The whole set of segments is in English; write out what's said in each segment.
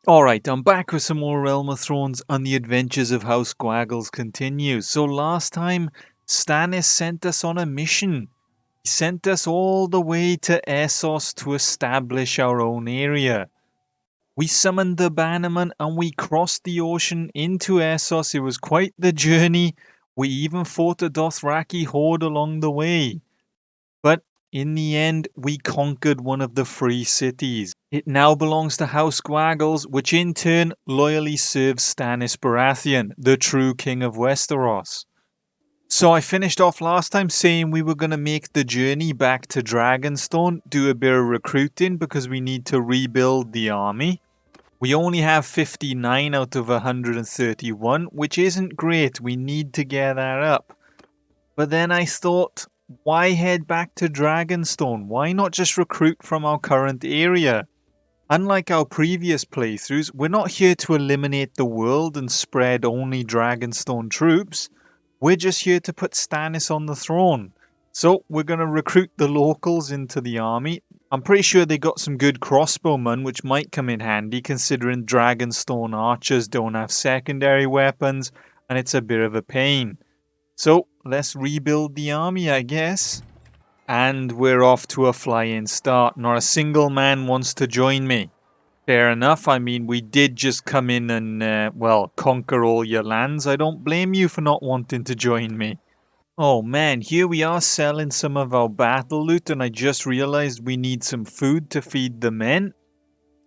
Alright, I'm back with some more Realm of Thrones and the adventures of House Gwagles continue. So last time, Stannis sent us on a mission. He sent us all the way to Essos to establish our own area. We summoned the Bannerman and we crossed the ocean into Essos. It was quite the journey. We even fought a Dothraki horde along the way. But in the end, we conquered one of the free cities. It now belongs to House Gwagles, which in turn loyally serves Stannis Baratheon, the true king of Westeros. So I finished off last time saying we were going to make the journey back to Dragonstone, do a bit of recruiting because we need to rebuild the army. We only have 59 out of 131, which isn't great. We need to get that up. But then I thought, why head back to Dragonstone? Why not just recruit from our current area? Unlike our previous playthroughs, we're not here to eliminate the world and spread only Dragonstone troops. We're just here to put Stannis on the throne. So we're going to recruit the locals into the army. I'm pretty sure they got some good crossbowmen, which might come in handy considering Dragonstone archers don't have secondary weapons and it's a bit of a pain. So let's rebuild the army, I guess. And we're off to a flying start. Not a single man wants to join me. Fair enough. I mean, we did just come in and, conquer all your lands. I don't blame you for not wanting to join me. Oh man, here we are selling some of our battle loot, and I just realized we need some food to feed the men.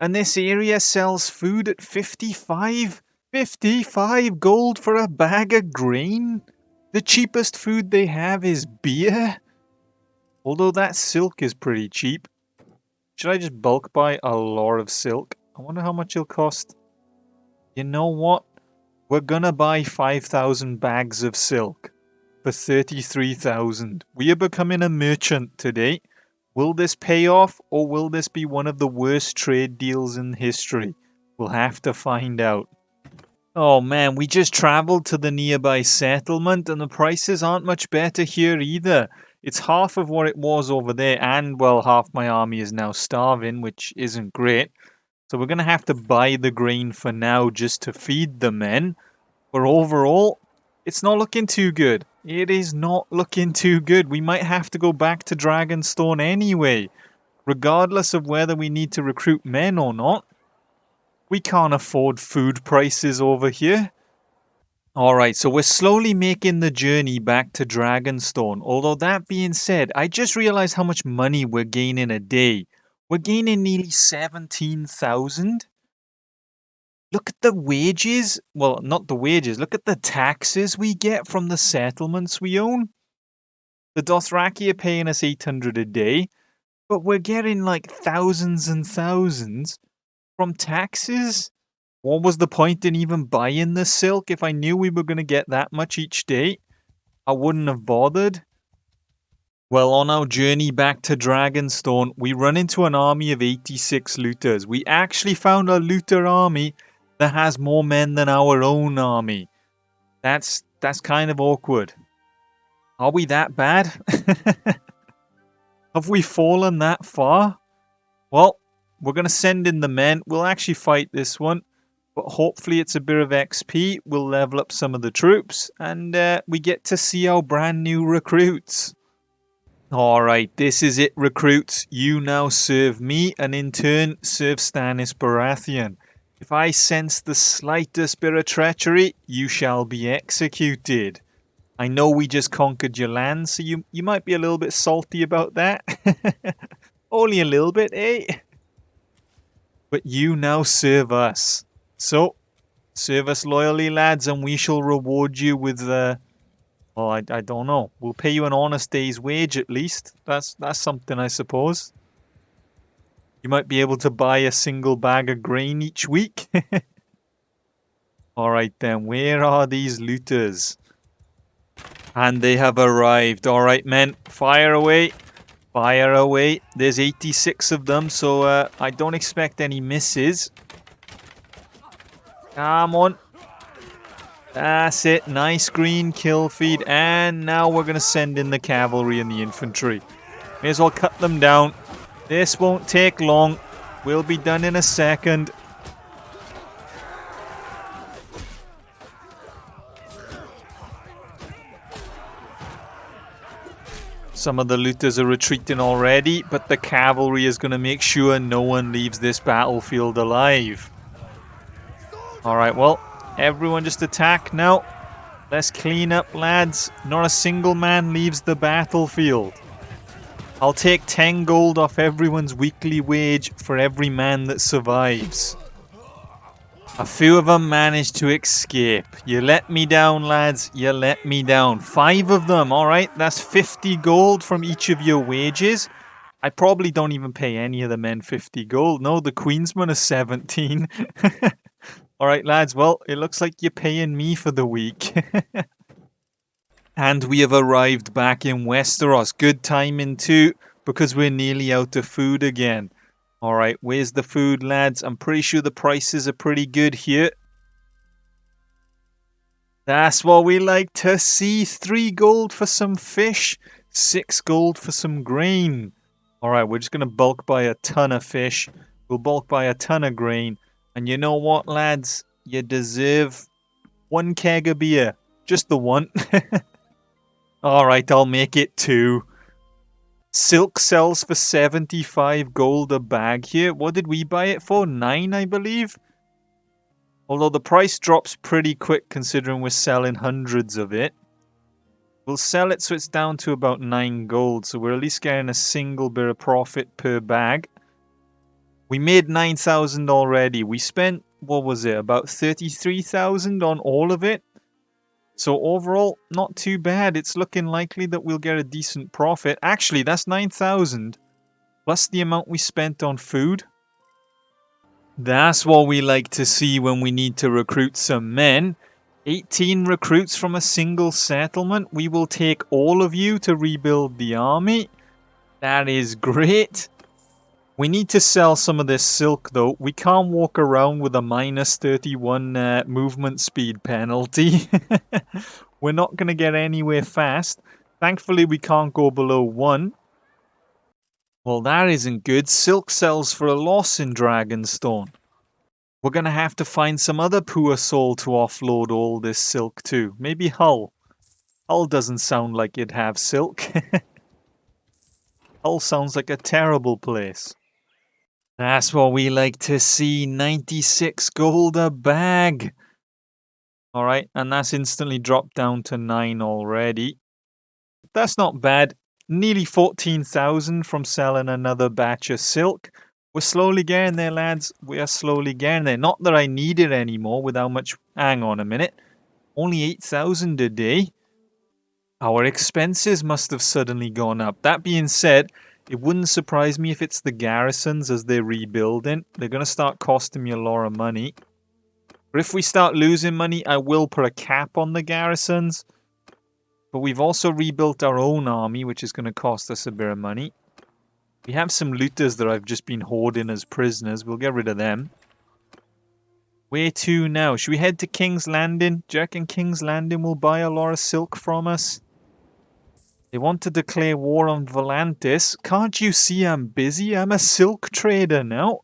And this area sells food at 55 gold for a bag of grain? The cheapest food they have is beer? Although that silk is pretty cheap. Should I just bulk buy a lot of silk? I wonder how much it'll cost. You know what? We're gonna buy 5,000 bags of silk for 33,000. We are becoming a merchant today. Will this pay off, or will this be one of the worst trade deals in history? We'll have to find out. Oh man, we just traveled to the nearby settlement and the prices aren't much better here either. It's half of what it was over there, and well, half my army is now starving, which isn't great. So we're going to have to buy the grain for now just to feed the men. But overall, it's not looking too good. It is not looking too good. We might have to go back to Dragonstone anyway, regardless of whether we need to recruit men or not. We can't afford food prices over here. Alright, so we're slowly making the journey back to Dragonstone. Although that being said, I just realized how much money we're gaining a day. We're gaining nearly 17,000. Look at the wages. Well, not the wages. Look at the taxes we get from the settlements we own. The Dothraki are paying us 800 a day. But we're getting like thousands and thousands from taxes. What was the point in even buying the silk? If I knew we were going to get that much each day, I wouldn't have bothered. Well, on our journey back to Dragonstone, we run into an army of 86 looters. We actually found a looter army that has more men than our own army. That's kind of awkward. Are we that bad? Have we fallen that far? Well, we're going to send in the men. We'll actually fight this one. But hopefully it's a bit of XP. We'll level up some of the troops. And we get to see our brand new recruits. Alright, this is it, recruits. You now serve me and in turn serve Stannis Baratheon. If I sense the slightest bit of treachery, you shall be executed. I know we just conquered your land, so you might be a little bit salty about that. Only a little bit, eh? But you now serve us. So, serve us loyally, lads, and we shall reward you with well, I don't know. We'll pay you an honest day's wage at least. That's something, I suppose. You might be able to buy a single bag of grain each week. Alright then, where are these looters? And they have arrived. Alright men, fire away. Fire away. There's 86 of them, so I don't expect any misses. Come on. That's it. Nice green kill feed. And now we're going to send in the cavalry and the infantry. May as well cut them down. This won't take long. We'll be done in a second. Some of the looters are retreating already, but the cavalry is going to make sure no one leaves this battlefield alive. Alright, well, everyone just attack now. Let's clean up, lads. Not a single man leaves the battlefield. I'll take 10 gold off everyone's weekly wage for every man that survives. A few of them managed to escape. You let me down, lads. You let me down. 5 of them. Alright, that's 50 gold from each of your wages. I probably don't even pay any of the men 50 gold. No, the Queensman is 17. Alright, lads. Well, it looks like you're paying me for the week. And we have arrived back in Westeros. Good timing too, because we're nearly out of food again. Alright, where's the food, lads? I'm pretty sure the prices are pretty good here. That's what we like to see. 3 gold for some fish, 6 gold for some grain. Alright, we're just going to bulk buy a ton of fish. We'll bulk buy a ton of grain. And you know what, lads? You deserve 1 keg of beer. Just the one. Alright, I'll make it 2. Silk sells for 75 gold a bag here. What did we buy it for? 9, I believe? Although the price drops pretty quick considering we're selling hundreds of it. We'll sell it so it's down to about 9 gold. So we're at least getting a single bit of profit per bag. We made 9,000 already. We spent, what was it, about 33,000 on all of it. So overall, not too bad. It's looking likely that we'll get a decent profit. Actually, that's 9,000 plus the amount we spent on food. That's what we like to see when we need to recruit some men. 18 recruits from a single settlement. We will take all of you to rebuild the army. That is great. We need to sell some of this silk though. We can't walk around with a minus 31 movement speed penalty. We're not going to get anywhere fast. Thankfully we can't go below 1. Well, that isn't good. Silk sells for a loss in Dragonstone. We're going to have to find some other poor soul to offload all this silk to. Maybe Hull. Hull doesn't sound like it'd have silk. Hull sounds like a terrible place. That's what we like to see. 96 gold a bag. Alright, and that's instantly dropped down to 9 already. That's not bad. Nearly 14,000 from selling another batch of silk. We're slowly getting there, lads. We are slowly getting there. Not that I need it anymore with how much... Hang on a minute. Only 8,000 a day? Our expenses must have suddenly gone up. That being said... It wouldn't surprise me if it's the garrisons as they're rebuilding. They're going to start costing me a lot of money. But if we start losing money, I will put a cap on the garrisons. But we've also rebuilt our own army, which is going to cost us a bit of money. We have some looters that I've just been hoarding as prisoners. We'll get rid of them. Where to now? Should we head to King's Landing? Do you reckon King's Landing will buy a lot of silk from us? They want to declare war on Volantis. Can't you see I'm busy? I'm a silk trader now.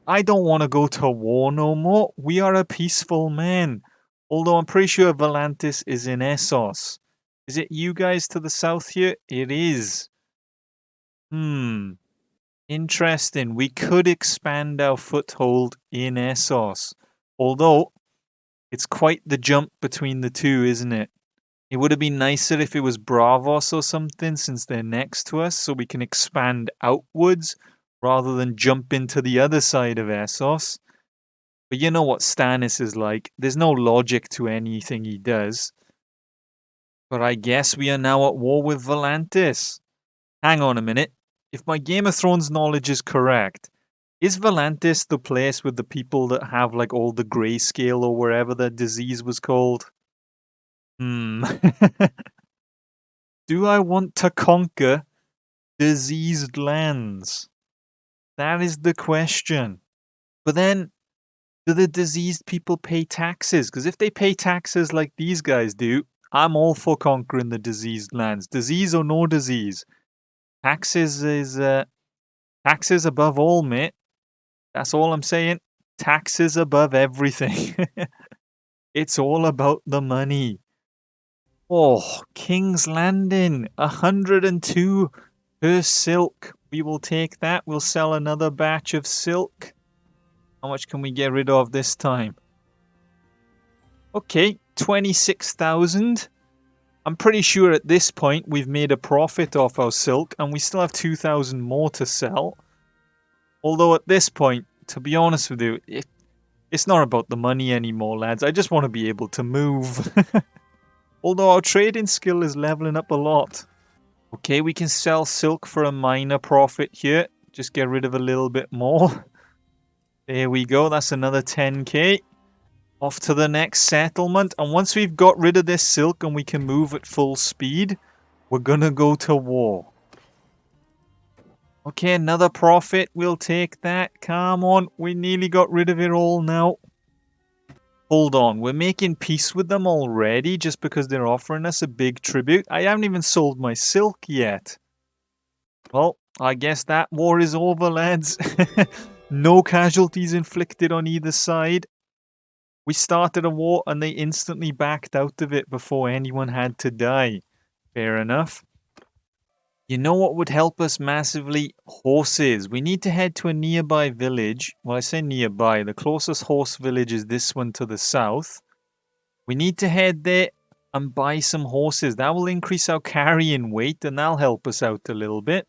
I don't want to go to war no more. We are a peaceful man. Although I'm pretty sure Volantis is in Essos. Is it you guys to the south here? It is. Interesting. We could expand our foothold in Essos. Although, it's quite the jump between the two, isn't it? It would have been nicer if it was Bravos or something since they're next to us so we can expand outwards rather than jump into the other side of Essos. But you know what Stannis is like. There's no logic to anything he does. But I guess we are now at war with Volantis. Hang on a minute. If my Game of Thrones knowledge is correct, is Volantis the place with the people that have like all the grayscale or wherever the disease was called? Do I want to conquer diseased lands? That is the question. But then, do the diseased people pay taxes? Because if they pay taxes like these guys do, I'm all for conquering the diseased lands. Disease or no disease. Taxes is... taxes above all, mate. That's all I'm saying. Taxes above everything. It's all about the money. Oh, King's Landing, 102 per silk. We will take that. We'll sell another batch of silk. How much can we get rid of this time? Okay, 26,000. I'm pretty sure at this point we've made a profit off our silk and we still have 2,000 more to sell. Although at this point, to be honest with you, it's not about the money anymore, lads. I just want to be able to move. Although our trading skill is leveling up a lot. Okay, we can sell silk for a minor profit here. Just get rid of a little bit more. There we go. That's another 10k. Off to the next settlement. And once we've got rid of this silk and we can move at full speed, we're gonna go to war. Okay, another profit. We'll take that. Come on. We nearly got rid of it all now. Hold on. We're making peace with them already just because they're offering us a big tribute. I haven't even sold my silk yet. Well, I guess that war is over, lads. No casualties inflicted on either side. We started a war and they instantly backed out of it before anyone had to die. Fair enough. You know what would help us massively? Horses. We need to head to a nearby village. Well, I say nearby. The closest horse village is this one to the south. We need to head there and buy some horses. That will increase our carrying weight and that'll help us out a little bit.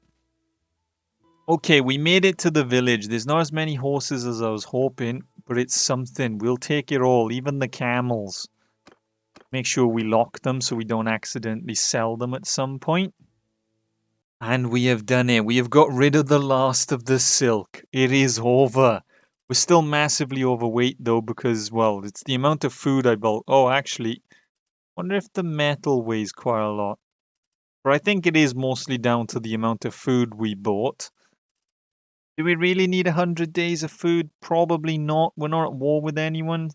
Okay, we made it to the village. There's not as many horses as I was hoping, but it's something. We'll take it all, even the camels. Make sure we lock them so we don't accidentally sell them at some point. And we have done it. We have got rid of the last of the silk. It is over. We're still massively overweight though because, well, it's the amount of food I bought. Oh, actually, wonder if the metal weighs quite a lot. But I think it is mostly down to the amount of food we bought. Do we really need 100 days of food? Probably not. We're not at war with anyone.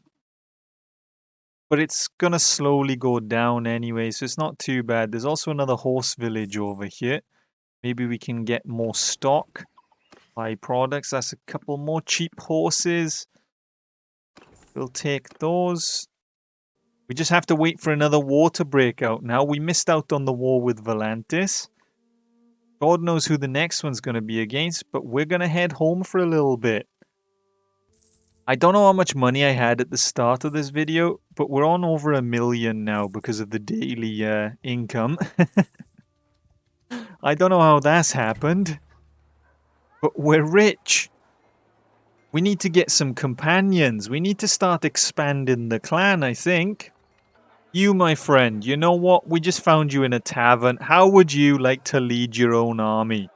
But it's gonna slowly go down anyway, so it's not too bad. There's also another horse village over here. Maybe we can get more stock. Buy products. That's a couple more cheap horses. We'll take those. We just have to wait for another war to break out now. We missed out on the war with Volantis. God knows who the next one's going to be against, but we're going to head home for a little bit. I don't know how much money I had at the start of this video, but we're on over 1 million now because of the daily income. I don't know how that's happened, but we're rich. We need to get some companions. We need to start expanding the clan, I think. You, my friend, you know what? We just found you in a tavern. How would you like to lead your own army?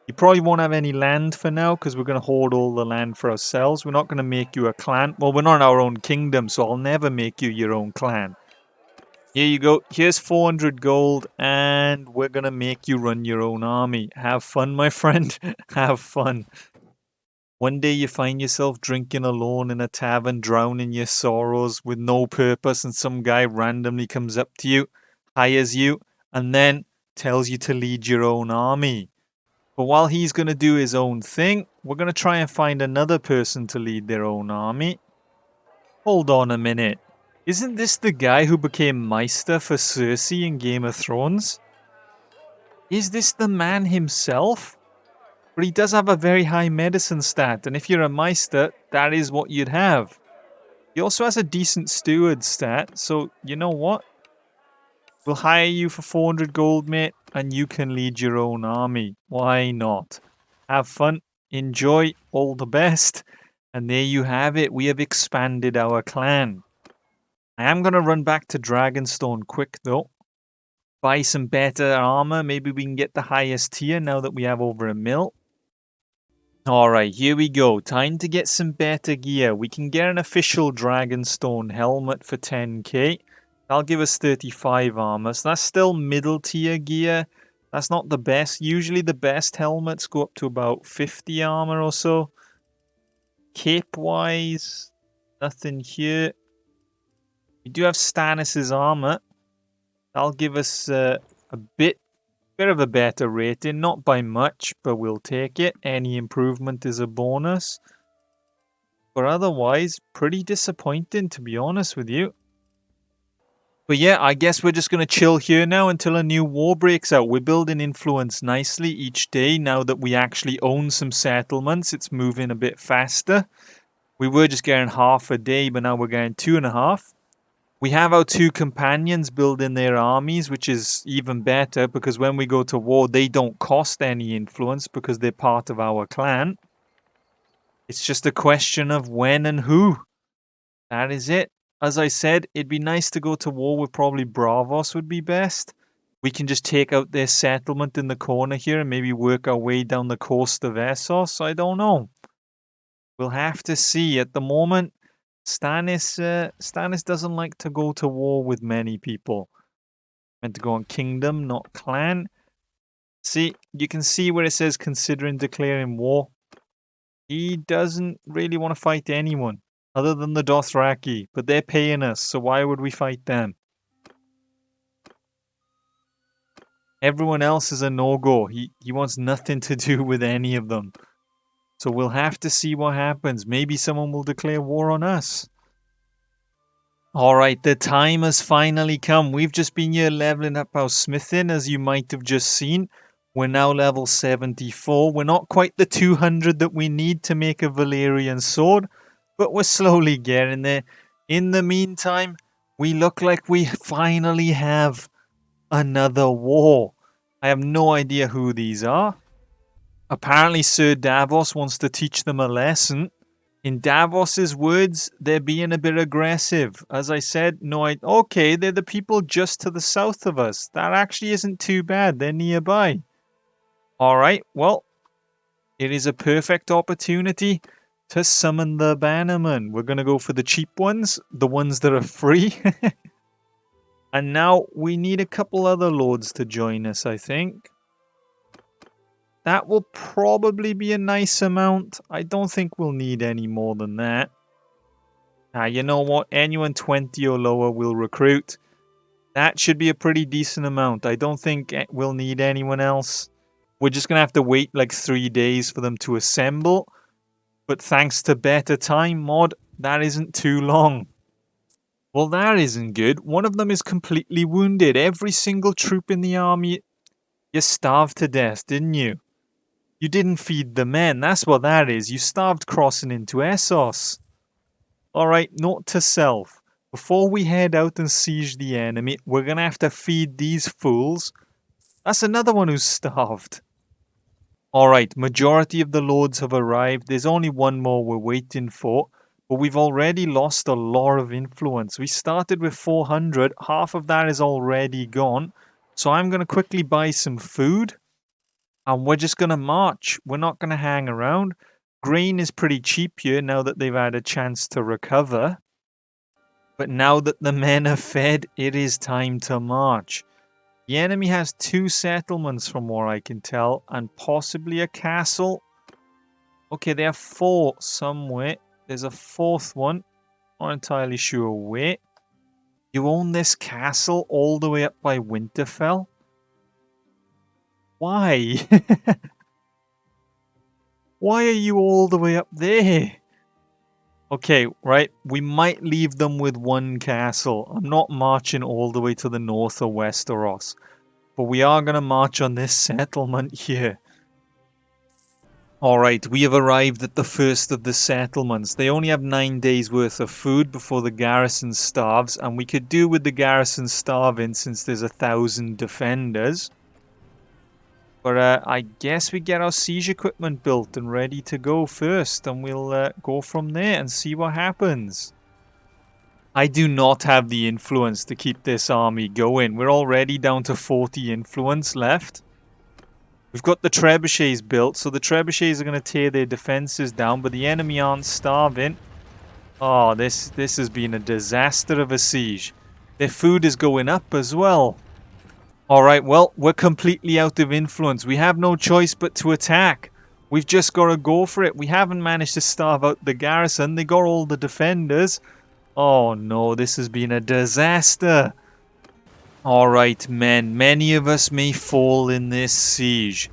You probably won't have any land for now because we're going to hoard all the land for ourselves. We're not going to make you a clan. Well, we're not in our own kingdom, so I'll never make you your own clan. Here you go. Here's 400 gold, and we're going to make you run your own army. Have fun, my friend. Have fun. One day you find yourself drinking alone in a tavern, drowning your sorrows with no purpose, and some guy randomly comes up to you, hires you, and then tells you to lead your own army. But while he's going to do his own thing, we're going to try and find another person to lead their own army. Hold on a minute. Isn't this the guy who became Meister for Cersei in Game of Thrones? Is this the man himself? But he does have a very high medicine stat, and if you're a Meister, that is what you'd have. He also has a decent steward stat, so you know what? We'll hire you for 400 gold, mate, and you can lead your own army. Why not? Have fun, enjoy, all the best. And there you have it, we have expanded our clan. I am going to run back to Dragonstone quick though. Buy some better armor, maybe we can get the highest tier now that we have over 1 mil. Alright, here we go. Time to get some better gear. We can get an official Dragonstone helmet for 10k. That'll give us 35 armor. So that's still middle tier gear. That's not the best. Usually the best helmets go up to about 50 armor or so. Cape-wise, nothing here. We do have Stannis' armor. That'll give us a bit of a better rating, not by much, but we'll take it. Any improvement is a bonus. But otherwise, pretty disappointing to be honest with you. But yeah, I guess we're just going to chill here now until a new war breaks out. We're building influence nicely each day. Now that we actually own some settlements, it's moving a bit faster. We were just getting half a day, but now we're getting 2.5. We have our 2 companions building their armies, which is even better because when we go to war, they don't cost any influence because they're part of our clan. It's just a question of when and who. That is it. As I said, it'd be nice to go to war with probably Bravos would be best. We can just take out their settlement in the corner here and maybe work our way down the coast of Essos. I don't know. We'll have to see. At the moment, Stannis doesn't like to go to war with many people. Meant to go on kingdom, not clan. See, you can see where it says considering declaring war. He doesn't really want to fight anyone other than the Dothraki, but they're paying us, so why would we fight them? Everyone else is a no-go. He wants nothing to do with any of them. So we'll have to see what happens. Maybe someone will declare war on us. Alright, the time has finally come. We've just been here leveling up our smithing, as you might have just seen. We're now level 74. We're not quite the 200 that we need to make a Valyrian sword, but we're slowly getting there. In the meantime, we look like we finally have another war. I have no idea who these are. Apparently Sir Davos wants to teach them a lesson. In Davos's words, they're being a bit aggressive. As I said, okay, they're the people just to the south of us. That actually isn't too bad. They're nearby. Alright, well, it is a perfect opportunity to summon the bannermen. We're going to go for the cheap ones, the ones that are free. And now we need a couple other lords to join us, I think. That will probably be a nice amount. I don't think we'll need any more than that. You know what? Anyone 20 or lower will recruit. That should be a pretty decent amount. I don't think we'll need anyone else. We're just going to have to wait like 3 days for them to assemble. But thanks to better time mod, that isn't too long. Well, that isn't good. One of them is completely wounded. Every single troop in the army... You starved to death, didn't you? You didn't feed the men. That's what that is. You starved crossing into Essos. Alright, note to self. Before we head out and siege the enemy, we're going to have to feed these fools. That's another one who's starved. Alright, majority of the lords have arrived. There's only one more we're waiting for. But we've already lost a lot of influence. We started with 400. Half of that is already gone. So I'm going to quickly buy some food. And we're just going to march. We're not going to hang around. Grain is pretty cheap here now that they've had a chance to recover. But now that the men are fed, it is time to march. The enemy has 2 settlements from what I can tell. And possibly a castle. Okay, they have 4 somewhere. There's a 4th one. Not entirely sure where. You own this castle all the way up by Winterfell? Why? Why are you all the way up there? Okay, right. We might leave them with 1 castle. I'm not marching all the way to the north of Westeros. But we are going to march on this settlement here. Alright, we have arrived at the first of the settlements. They only have 9 days worth of food before the garrison starves. And we could do with the garrison starving since there's 1,000 defenders. But I guess we get our siege equipment built and ready to go first. And we'll go from there and see what happens. I do not have the influence to keep this army going. We're already down to 40 influence left. We've got the trebuchets built. So the trebuchets are going to tear their defenses down. But the enemy aren't starving. Oh, this has been a disaster of a siege. Their food is going up as well. Alright, well, we're completely out of influence. We have no choice but to attack. We've just got to go for it. We haven't managed to starve out the garrison. They got all the defenders. Oh no, this has been a disaster. Alright, men. Many of us may fall in this siege.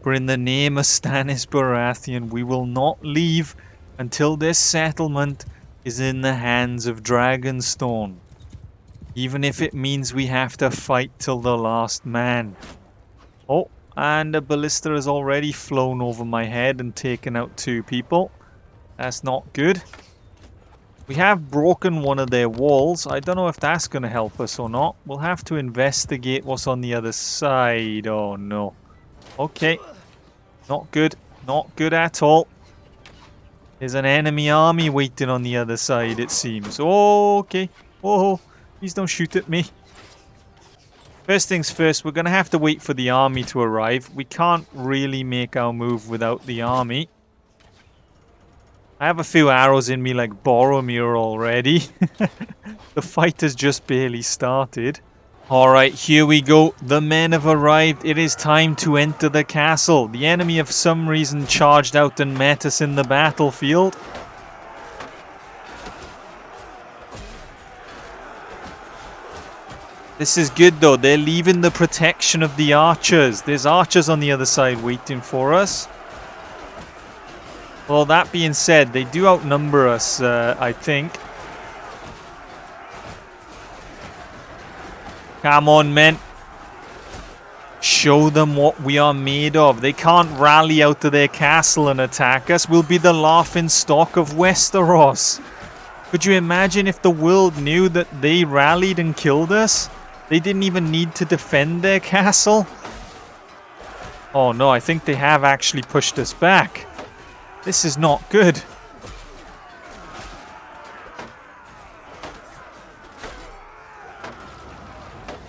But in the name of Stannis Baratheon, we will not leave until this settlement is in the hands of Dragonstone. Even if it means we have to fight till the last man. Oh, and a ballista has already flown over my head and taken out 2 people. That's not good. We have broken one of their walls. I don't know if that's going to help us or not. We'll have to investigate what's on the other side. Oh, no. Okay. Not good. Not good at all. There's an enemy army waiting on the other side, it seems. Oh, okay. Oh, please don't shoot at me. First things first, we're going to have to wait for the army to arrive. We can't really make our move without the army. I have a few arrows in me like Boromir already. The fight has just barely started. Alright, here we go. The men have arrived. It is time to enter the castle. The enemy for some reason charged out and met us in the battlefield. This is good though. They're leaving the protection of the archers. There's archers on the other side waiting for us. Well, that being said, they do outnumber us, I think. Come on, men. Show them what we are made of. They can't rally out of their castle and attack us. We'll be the laughing stock of Westeros. Could you imagine if the world knew that they rallied and killed us? They didn't even need to defend their castle. Oh no, I think they have actually pushed us back. This is not good.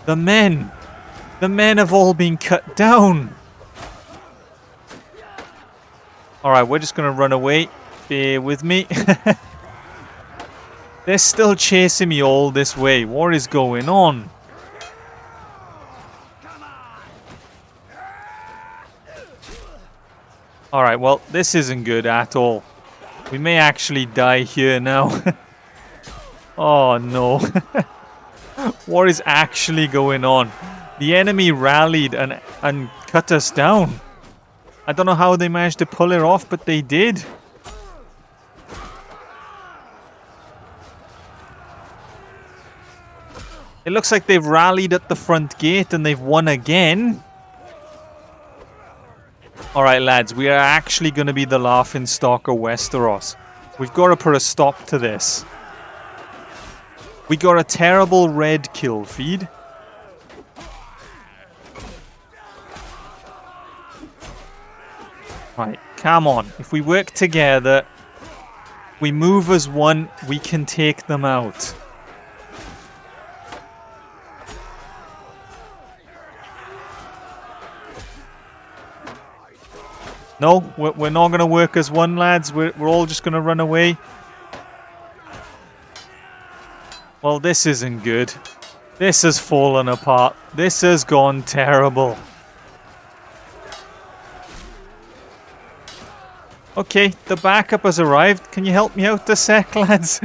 The men have all been cut down. Alright, we're just going to run away. Bear with me. They're still chasing me all this way. What is going on? Alright, well, this isn't good at all. We may actually die here now. Oh, no. What is actually going on? The enemy rallied and cut us down. I don't know how they managed to pull it off, but they did. It looks like they've rallied at the front gate and they've won again. Alright lads, we are actually going to be the laughing stock of Westeros. We've got to put a stop to this. We got a terrible red kill feed. Right, come on. If we work together, we move as one, we can take them out. No, we're not going to work as one, lads. We're all just going to run away. Well, this isn't good. This has fallen apart. This has gone terrible. Okay, the backup has arrived. Can you help me out a sec, lads?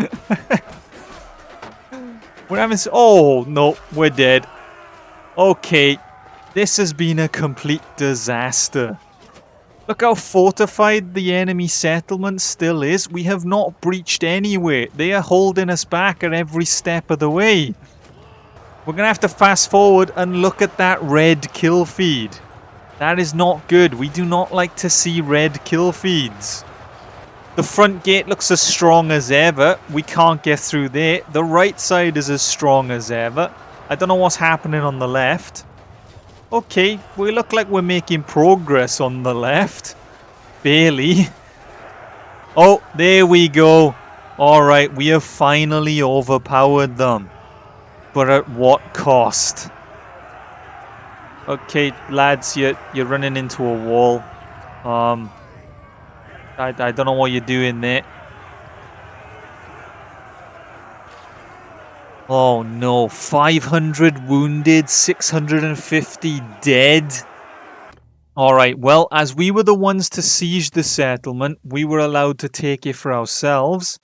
We're having... Oh, no, we're dead. Okay, this has been a complete disaster. Look how fortified the enemy settlement still is. We have not breached anywhere. They are holding us back at every step of the way. We're going to have to fast forward and look at that red kill feed. That is not good. We do not like to see red kill feeds. The front gate looks as strong as ever. We can't get through there. The right side is as strong as ever. I don't know what's happening on the left. Okay, we look like we're making progress on the left. Barely. Oh, there we go. Alright, we have finally overpowered them. But at what cost? Okay, lads, you're running into a wall. I don't know what you're doing there. Oh no, 500 wounded, 650 dead. Alright, well, as we were the ones to siege the settlement, we were allowed to take it for ourselves.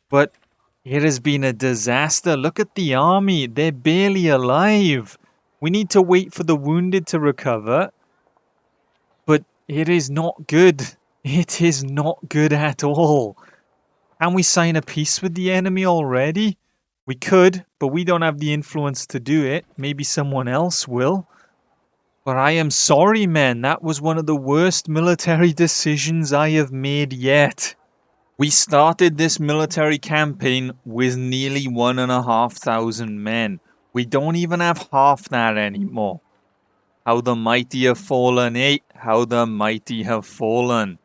But it has been a disaster. Look at the army. They're barely alive. We need to wait for the wounded to recover. But it is not good. It is not good at all. Can we sign a peace with the enemy already? We could, but we don't have the influence to do it. Maybe someone else will. But I am sorry, men. That was one of the worst military decisions I have made yet. We started this military campaign with nearly 1,500 men. We don't even have half that anymore. How the mighty have fallen, eh? How the mighty have fallen.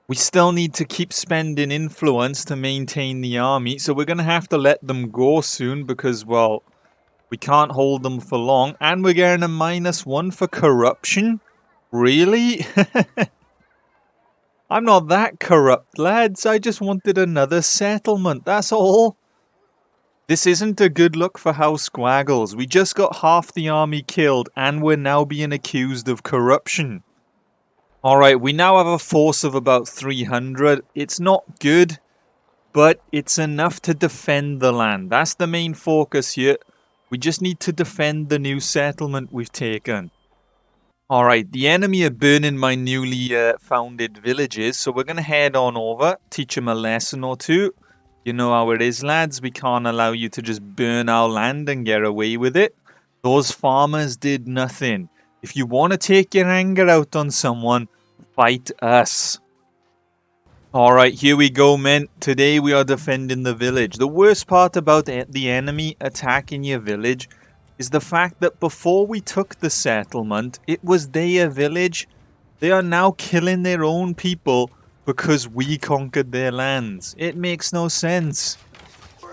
We still need to keep spending influence to maintain the army, so we're going to have to let them go soon because, well, we can't hold them for long. And we're getting a -1 for corruption? Really? I'm not that corrupt, lads. I just wanted another settlement, that's all. This isn't a good look for House Gwagles. We just got half the army killed, and we're now being accused of corruption. Alright, we now have a force of about 300. It's not good, but it's enough to defend the land. That's the main focus here. We just need to defend the new settlement we've taken. Alright, the enemy are burning my newly founded villages, so we're going to head on over, teach them a lesson or two. You know how it is, lads. We can't allow you to just burn our land and get away with it. Those farmers did nothing. If you want to take your anger out on someone, fight us. Alright, here we go, men. Today we are defending the village. The worst part about the enemy attacking your village is the fact that before we took the settlement, it was their village. They are now killing their own people because we conquered their lands. It makes no sense.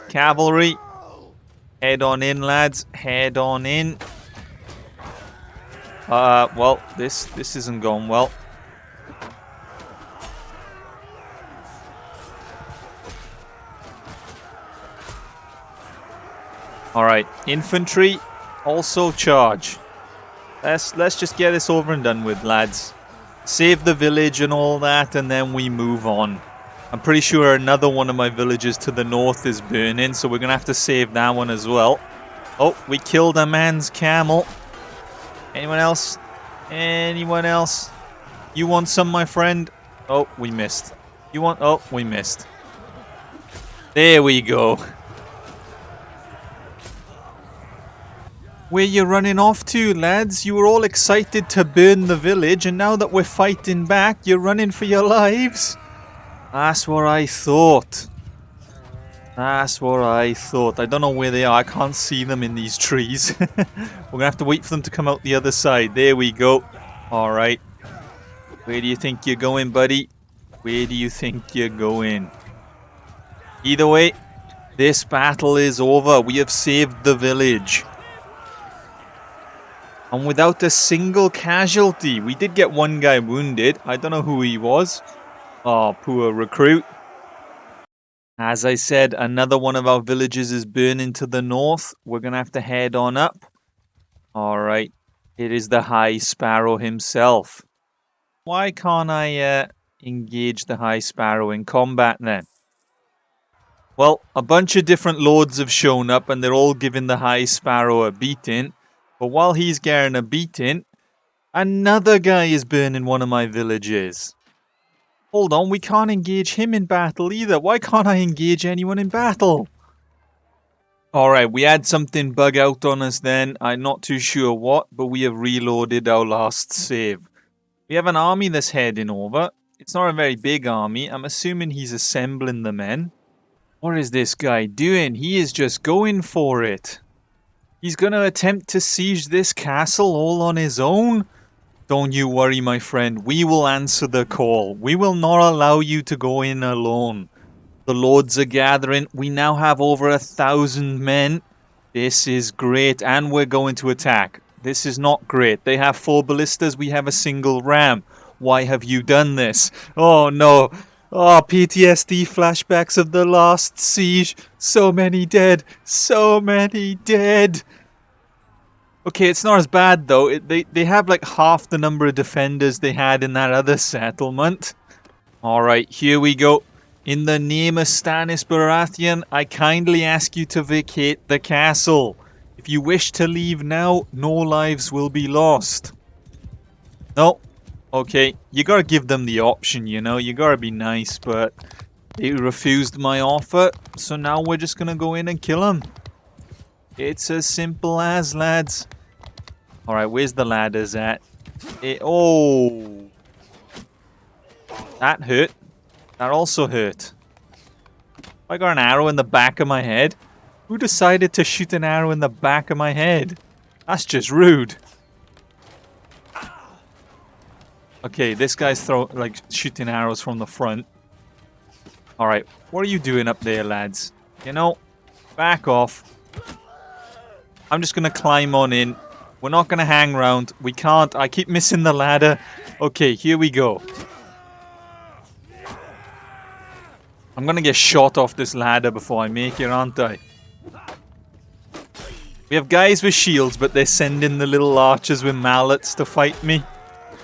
Cavalry, head on in, lads. Head on in. Well, this isn't going well. Alright, infantry, also charge. Let's just get this over and done with, lads. Save the village and all that, and then we move on. I'm pretty sure another one of my villages to the north is burning, so we're going to have to save that one as well. Oh, we killed a man's camel. Anyone else? Anyone else? You want some, my friend? Oh, we missed. You want... Oh, we missed. There we go. Where you running off to, lads? You were all excited to burn the village, and now that we're fighting back, you're running for your lives? That's what I thought. That's what I thought. I don't know where they are. I can't see them in these trees. We're going to have to wait for them to come out the other side. There we go. Alright. Where do you think you're going, buddy? Where do you think you're going? Either way, this battle is over. We have saved the village. And without a single casualty. We did get one guy wounded. I don't know who he was. Oh, poor recruit. As I said, another one of our villages is burning to the north. We're going to have to head on up. Alright. It is the High Sparrow himself. Why can't I engage the High Sparrow in combat then? Well, a bunch of different lords have shown up and they're all giving the High Sparrow a beating. But while he's getting a beating, another guy is burning one of my villages. Hold on, we can't engage him in battle either. Why can't I engage anyone in battle? Alright, we had something bug out on us then. I'm not too sure what, but we have reloaded our last save. We have an army that's heading over. It's not a very big army. I'm assuming he's assembling the men. What is this guy doing? He is just going for it. He's going to attempt to siege this castle all on his own? Don't you worry, my friend. We will answer the call. We will not allow you to go in alone. The lords are gathering. We now have over 1,000 men. This is great. And we're going to attack. This is not great. They have 4 ballistas. We have a single ram. Why have you done this? Oh, no. Oh, PTSD flashbacks of the last siege. So many dead. So many dead. Okay, it's not as bad though. They have like half the number of defenders they had in that other settlement. Alright, here we go. In the name of Stannis Baratheon, I kindly ask you to vacate the castle. If you wish to leave now, no lives will be lost. No. Okay, you gotta give them the option, you know. You gotta be nice, but They refused my offer, so now we're just gonna go in and kill them. It's as simple as, lads. Alright, where's the ladders at? Oh! That hurt. That also hurt. I got an arrow in the back of my head. Who decided to shoot an arrow in the back of my head? That's just rude. Okay, this guy's shooting arrows from the front. Alright, what are you doing up there, lads? You know, back off. I'm just gonna climb on in. We're not gonna hang around. We can't. I keep missing the ladder. Okay, here we go. I'm gonna get shot off this ladder before I make it, aren't I? We have guys with shields, but they're sending the little archers with mallets to fight me.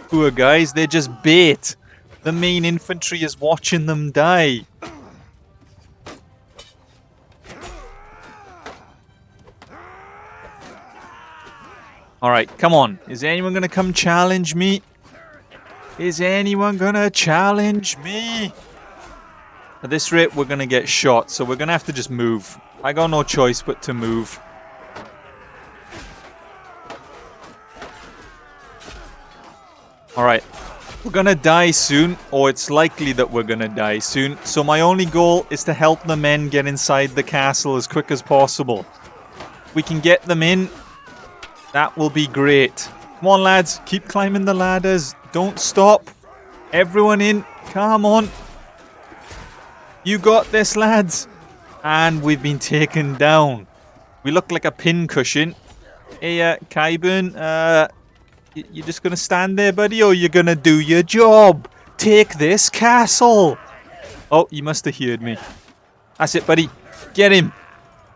Poor guys, they're just bait. The main infantry is watching them die. Alright, come on. Is anyone gonna come challenge me? Is anyone gonna challenge me? At this rate, we're gonna get shot, so we're gonna have to just move. I got no choice but to move. Alright. We're gonna die soon, or it's likely that we're gonna die soon. So my only goal is to help the men get inside the castle as quick as possible. If we can get them in, that will be great. Come on, lads. Keep climbing the ladders. Don't stop. Everyone in. Come on. You got this, lads. And we've been taken down. We look like a pincushion. Hey, Kyburn, you just gonna stand there, buddy, or you're gonna do your job? Take this castle. Oh, you must have heard me. That's it, buddy. Get him.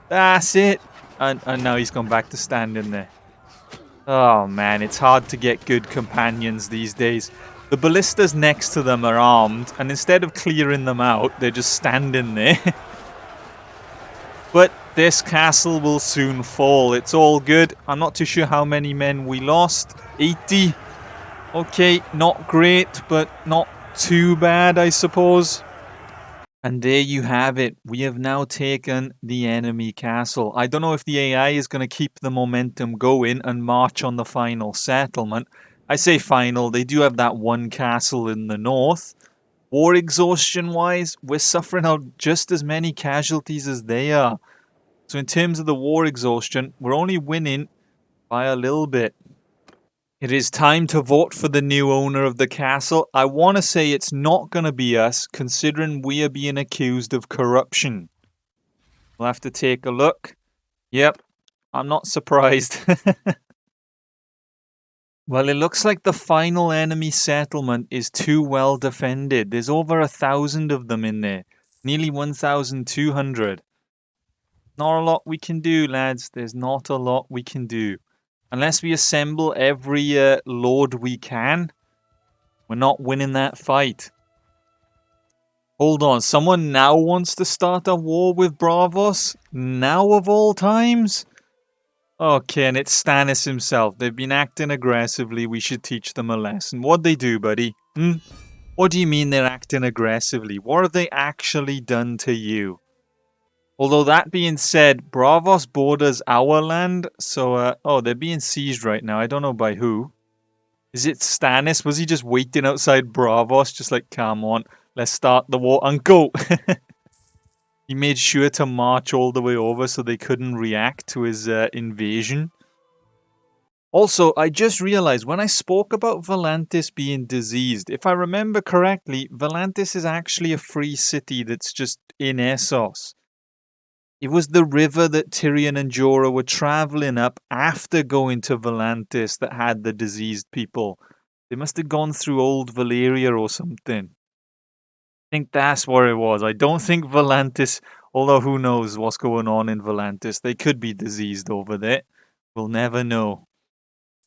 That's it. And now he's gone back to standing there. Oh man, it's hard to get good companions these days. The ballistas next to them are armed, and instead of clearing them out, they're just standing there. But this castle will soon fall. It's all good. I'm not too sure how many men we lost. 80. Okay, not great, but not too bad, I suppose. And there you have it. We have now taken the enemy castle. I don't know if the AI is going to keep the momentum going and march on the final settlement. I say final, they do have that one castle in the north. War exhaustion-wise, we're suffering out just as many casualties as they are. So in terms of the war exhaustion, we're only winning by a little bit. It is time to vote for the new owner of the castle. I want to say it's not going to be us, considering we are being accused of corruption. We'll have to take a look. Yep, I'm not surprised. Well, it looks like the final enemy settlement is too well defended. There's over 1,000 of them in there. Nearly 1,200. Not a lot we can do, lads. There's not a lot we can do. Unless we assemble every lord we can, we're not winning that fight. Hold on, someone now wants to start a war with Bravos? Now of all times? Okay, and it's Stannis himself. They've been acting aggressively. We should teach them a lesson. What'd they do, buddy? What do you mean they're acting aggressively? What have they actually done to you? Although that being said, Bravos borders our land, so, oh, they're being sieged right now. I don't know by who. Is it Stannis? Was he just waiting outside Bravos, just like, come on, let's start the war and go? He made sure to march all the way over so they couldn't react to his invasion. Also, I just realized when I spoke about Volantis being diseased, if I remember correctly, Volantis is actually a free city that's just in Essos. It was the river that Tyrion and Jorah were traveling up after going to Volantis that had the diseased people. They must have gone through old Valyria or something. I think that's what it was. I don't think Volantis, although who knows what's going on in Volantis. They could be diseased over there. We'll never know.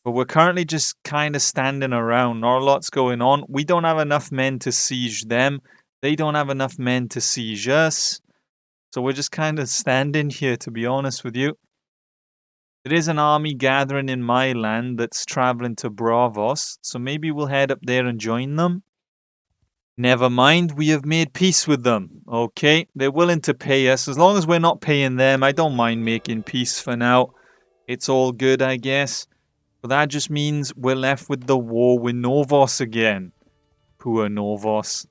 But we're currently just kind of standing around. Not a lot's going on. We don't have enough men to siege them. They don't have enough men to siege us. So we're just kind of standing here, to be honest with you. There is an army gathering in my land that's traveling to Bravos, so maybe we'll head up there and join them. Never mind, we have made peace with them. Okay, they're willing to pay us. As long as we're not paying them, I don't mind making peace for now. It's all good, I guess. But that just means we're left with the war with Norvos again. Poor Norvos.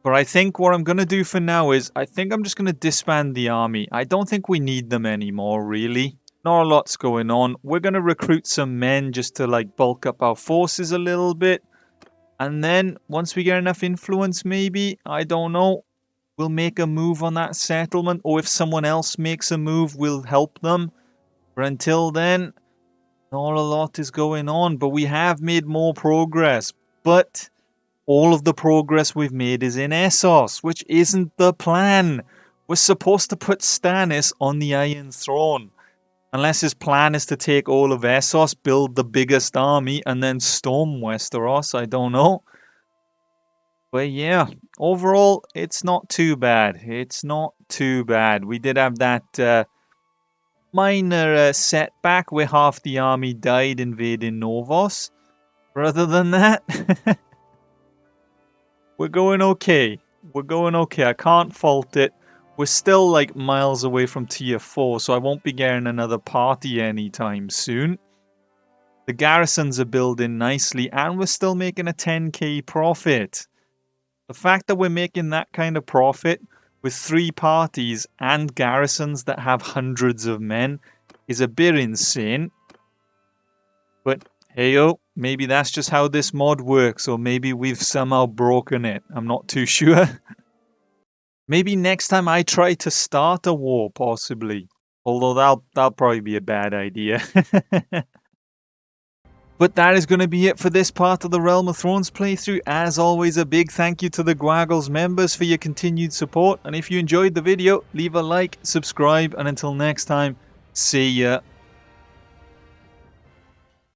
But I think what I'm going to do for now is, I think I'm just going to disband the army. I don't think we need them anymore, really. Not a lot's going on. We're going to recruit some men just to, like, bulk up our forces a little bit. And then, once we get enough influence, maybe, I don't know, we'll make a move on that settlement. Or if someone else makes a move, we'll help them. But until then, not a lot is going on. But we have made more progress. But all of the progress we've made is in Essos, which isn't the plan. We're supposed to put Stannis on the Iron Throne. Unless his plan is to take all of Essos, build the biggest army, and then storm Westeros, I don't know. But yeah, overall, it's not too bad. It's not too bad. We did have that minor setback where half the army died invading Norvos. But other than that, we're going okay. We're going okay. I can't fault it. We're still like miles away from tier 4, so I won't be getting another party anytime soon. The garrisons are building nicely, and we're still making a 10k profit. The fact that we're making that kind of profit with 3 parties and garrisons that have hundreds of men is a bit insane. But hey-oh, maybe that's just how this mod works, or maybe we've somehow broken it. I'm not too sure. Maybe next time I try to start a war, possibly. Although that'll probably be a bad idea. But that is going to be it for this part of the Realm of Thrones playthrough. As always, a big thank you to the Gwagles members for your continued support. And if you enjoyed the video, leave a like, subscribe, and until next time, see ya.